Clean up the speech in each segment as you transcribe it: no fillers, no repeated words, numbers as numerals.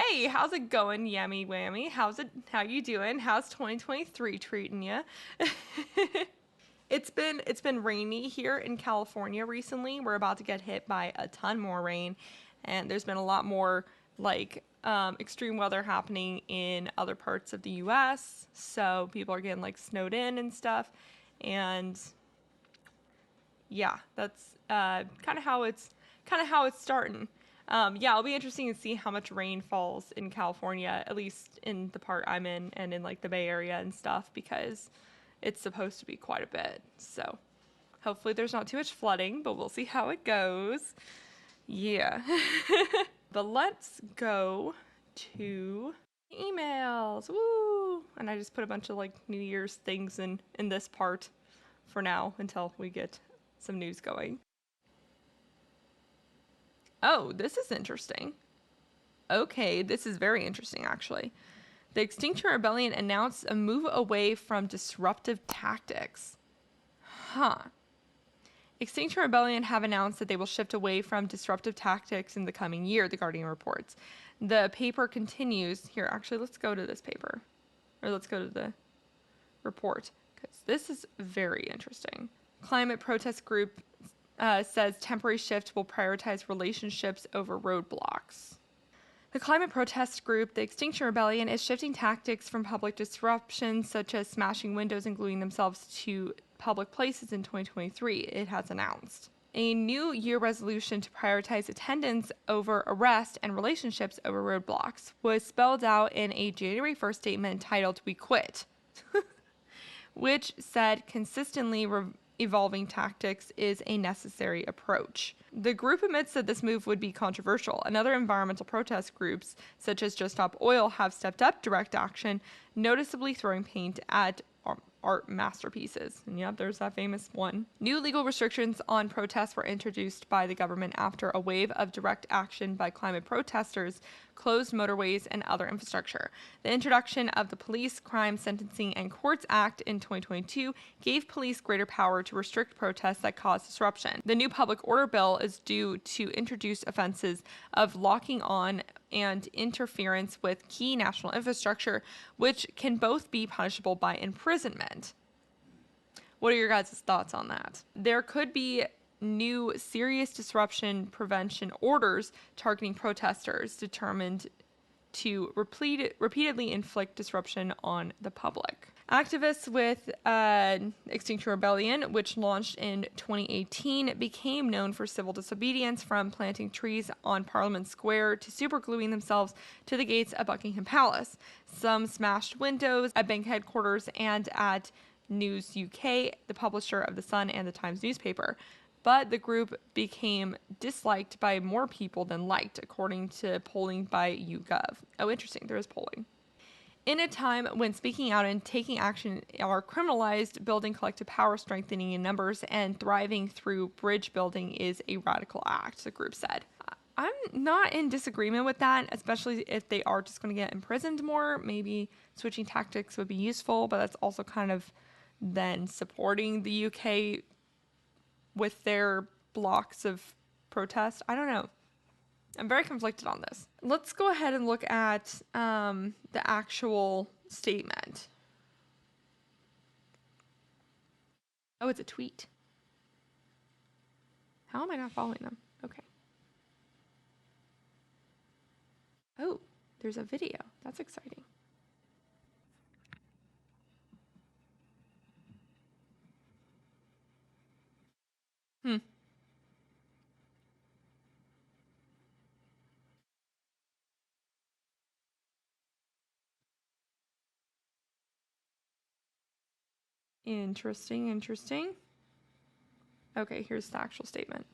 Hey, how's it going, Yummy Whammy? How you doing? How's 2023 treating you? It's been rainy here in California recently. We're about to get hit by a ton more rain, and there's been a lot more extreme weather happening in other parts of the U.S. So people are getting like snowed in and stuff, and yeah, that's kind of how it's starting. Yeah, it'll be interesting to see how much rain falls in California, at least in the part I'm in and in like the Bay Area and stuff, because it's supposed to be quite a bit. So hopefully there's not too much flooding, but we'll see how it goes. Yeah. But let's go to emails. Woo! And I just put a bunch of like New Year's things in this part for now until we get some news going. Oh, this is interesting. Okay, this is very interesting actually. The Extinction Rebellion announced a move away from disruptive tactics. Huh. Extinction Rebellion have announced that they will shift away from disruptive tactics in the coming year, The Guardian reports. The paper continues. Here, actually, let's go to this paper. Or let's go to the report, because this is very interesting. Climate protest group says temporary shift will prioritize relationships over roadblocks. The climate protest group, the Extinction Rebellion, is shifting tactics from public disruption, such as smashing windows and gluing themselves to public places in 2023, it has announced. A new year resolution to prioritize attendance over arrest and relationships over roadblocks was spelled out in a January 1st statement entitled "We Quit," which said consistently evolving tactics is a necessary approach. The group admits that this move would be controversial, and other environmental protest groups, such as Just Stop Oil, have stepped up direct action, noticeably throwing paint at art masterpieces. And yep, there's that famous one. New legal restrictions on protests were introduced by the government after a wave of direct action by climate protesters closed motorways and other infrastructure. The introduction of the Police, Crime, Sentencing, and Courts Act in 2022 gave police greater power to restrict protests that cause disruption. The new public order bill is due to introduce offenses of locking on and interference with key national infrastructure, which can both be punishable by imprisonment. What are your guys' thoughts on that? There could be new serious disruption prevention orders targeting protesters determined to repeatedly inflict disruption on the public. Activists with Extinction Rebellion, which launched in 2018, became known for civil disobedience, from planting trees on Parliament Square to supergluing themselves to the gates of Buckingham Palace. Some smashed windows at bank headquarters and at News UK, the publisher of The Sun and The Times newspaper. But the group became disliked by more people than liked, according to polling by YouGov. Oh, interesting. There is polling. In a time when speaking out and taking action are criminalized, building collective power, strengthening in numbers, and thriving through bridge building is a radical act, the group said. I'm not in disagreement with that, especially if they are just going to get imprisoned more. Maybe switching tactics would be useful, but that's also kind of then supporting the UK with their blocks of protest. I don't know. I'm very conflicted on this. Let's go ahead and look at the actual statement. Oh, it's a tweet. How am I not following them? Okay. Oh, there's a video. That's exciting. Interesting. Okay, here's the actual statement.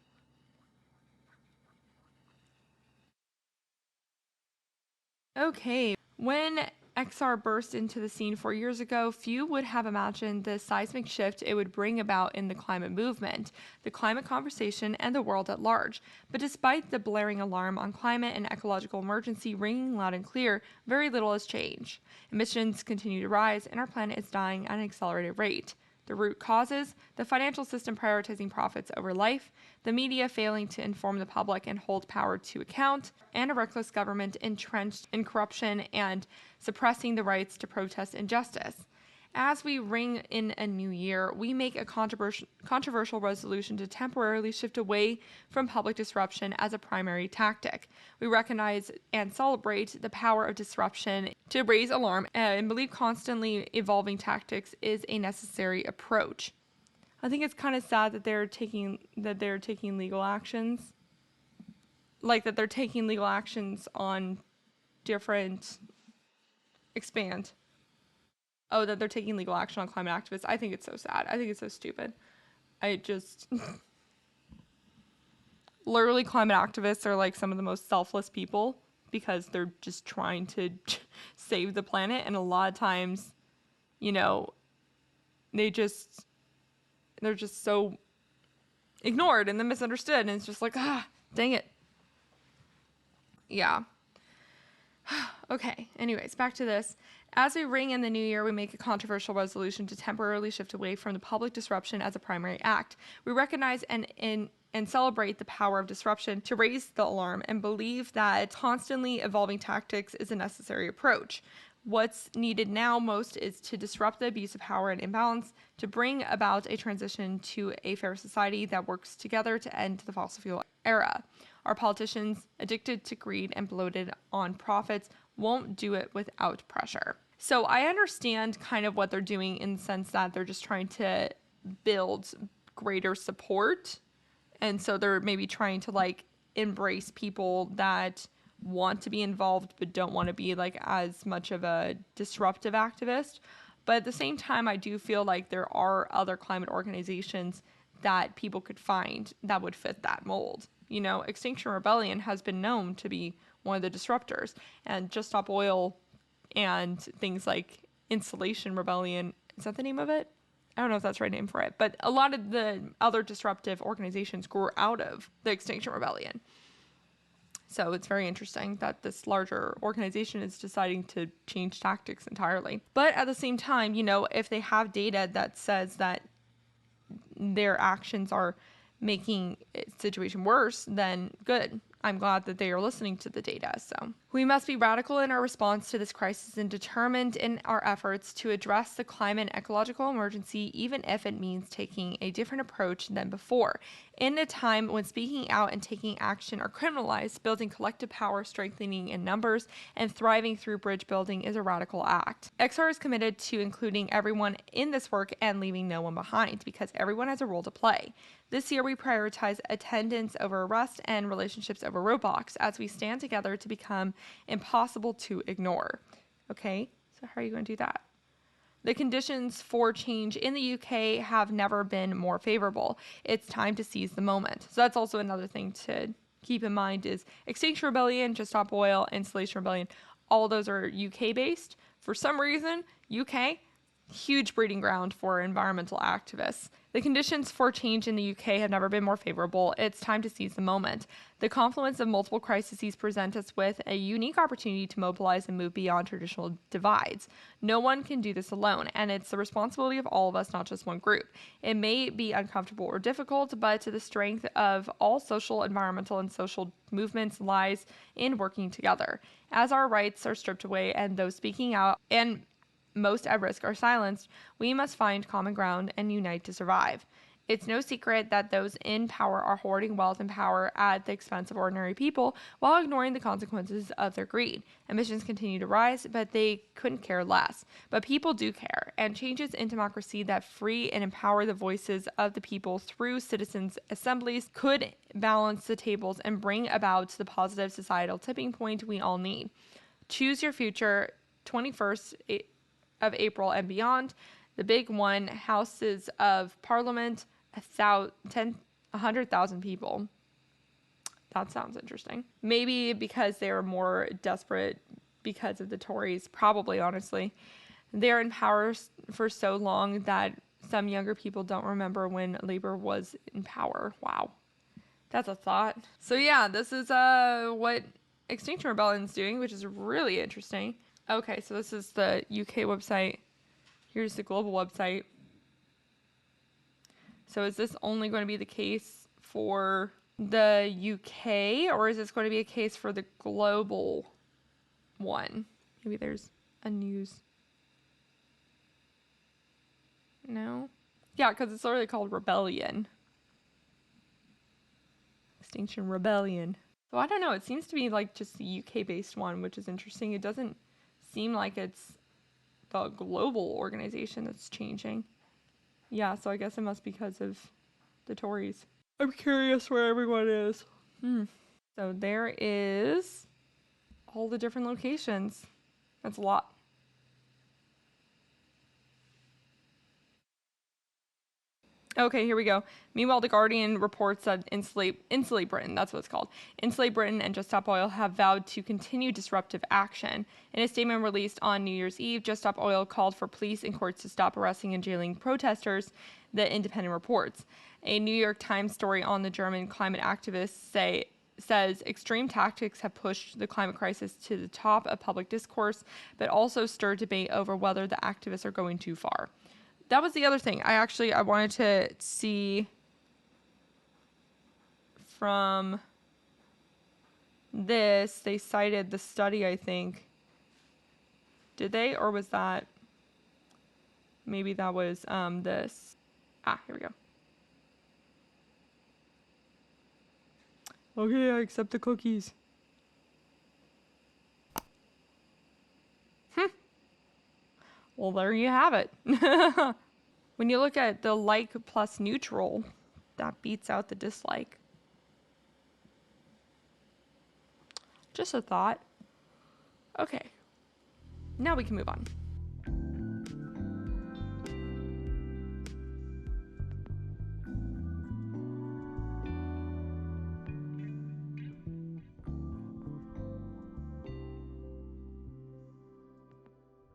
Okay, when XR burst into the scene 4 years ago, few would have imagined the seismic shift it would bring about in the climate movement, the climate conversation, and the world at large. But despite the blaring alarm on climate and ecological emergency ringing loud and clear, very little has changed. Emissions continue to rise, and our planet is dying at an accelerated rate. The root causes: the financial system prioritizing profits over life, the media failing to inform the public and hold power to account, and a reckless government entrenched in corruption and suppressing the rights to protest injustice. As we ring in a new year, we make a controversial resolution to temporarily shift away from public disruption as a primary tactic. We recognize and celebrate the power of disruption to raise alarm and believe constantly evolving tactics is a necessary approach. I think it's kind of sad that they're taking legal actions, like that they're taking legal actions on different expand. Oh, that they're taking legal action on climate activists. I think it's so sad. I think it's so stupid. I just literally, climate activists are like some of the most selfless people because they're just trying to save the planet, and a lot of times, you know, they're just so ignored and then misunderstood, and it's just like, dang it. Yeah. Okay, anyways, back to this. As we ring in the new year, we make a controversial resolution to temporarily shift away from the public disruption as a primary act. We recognize and celebrate the power of disruption to raise the alarm and believe that constantly evolving tactics is a necessary approach. What's needed now most is to disrupt the abuse of power and imbalance, to bring about a transition to a fair society that works together to end the fossil fuel era. Our politicians, addicted to greed and bloated on profits, won't do it without pressure. So I understand kind of what they're doing in the sense that they're just trying to build greater support. And so they're maybe trying to like embrace people that want to be involved but don't want to be like as much of a disruptive activist. But at the same time, I do feel like there are other climate organizations that people could find that would fit that mold. You know, Extinction Rebellion has been known to be one of the disruptors, and Just Stop Oil and things like Insulation Rebellion, is that the name of it? I don't know if that's the right name for it, but a lot of the other disruptive organizations grew out of the Extinction Rebellion. So it's very interesting that this larger organization is deciding to change tactics entirely. But at the same time, you know, if they have data that says that their actions are making the situation worse, then good. I'm glad that they are listening to the data. So we must be radical in our response to this crisis and determined in our efforts to address the climate and ecological emergency, even if it means taking a different approach than before. In a time when speaking out and taking action are criminalized, building collective power, strengthening in numbers, and thriving through bridge building is a radical act. XR is committed to including everyone in this work and leaving no one behind, because everyone has a role to play. This year, we prioritize attendance over arrest and relationships over roadblocks as we stand together to become impossible to ignore. Okay, so how are you going to do that? The conditions for change in the UK have never been more favorable. It's time to seize the moment. So that's also another thing to keep in mind is Extinction Rebellion, Just Stop Oil, Insulation Rebellion, all those are UK based. For some reason, UK, huge breeding ground for environmental activists. The conditions for change in the UK have never been more favorable. It's time to seize the moment. The confluence of multiple crises present us with a unique opportunity to mobilize and move beyond traditional divides. No one can do this alone, and it's the responsibility of all of us, not just one group. It may be uncomfortable or difficult, but the strength of all social, environmental, and social movements lies in working together. As our rights are stripped away and those speaking out and most at risk are silenced, we must find common ground and unite to survive. It's no secret that those in power are hoarding wealth and power at the expense of ordinary people while ignoring the consequences of their greed. Emissions continue to rise, but they couldn't care less. But people do care, and changes in democracy that free and empower the voices of the people through citizens' assemblies could balance the tables and bring about the positive societal tipping point we all need. Choose your future, 21st of April and beyond. The big one, Houses of Parliament, 100,000 people. That sounds interesting. Maybe because they were more desperate because of the Tories, probably, honestly. They're in power for so long that some younger people don't remember when Labour was in power. Wow. That's a thought. So yeah, this is what Extinction Rebellion is doing, which is really interesting. Okay, so this is the UK website. Here's the global website. So is this only going to be the case for the UK, or is this going to be a case for the global one? Maybe there's a news. No? Yeah, because it's literally called Rebellion. Extinction Rebellion. So I don't know. It seems to be like just the UK-based one, which is interesting. It doesn't seem like it's the global organization that's changing. Yeah, so I guess it must be because of the Tories. I'm curious where everyone is. So there is all the different locations. That's a lot. Okay, here we go. Meanwhile, The Guardian reports that Insulate Britain, that's what it's called. Insulate Britain and Just Stop Oil have vowed to continue disruptive action. In a statement released on New Year's Eve, Just Stop Oil called for police and courts to stop arresting and jailing protesters, The Independent reports. A New York Times story on the German climate activists says extreme tactics have pushed the climate crisis to the top of public discourse, but also stirred debate over whether the activists are going too far. That was the other thing. I wanted to see from this. They cited the study, I think. Did they? Or was that? Maybe that was this. Here we go. Okay, I accept the cookies. Well, there you have it. When you look at the like plus neutral, that beats out the dislike. Just a thought. Okay. Now we can move on.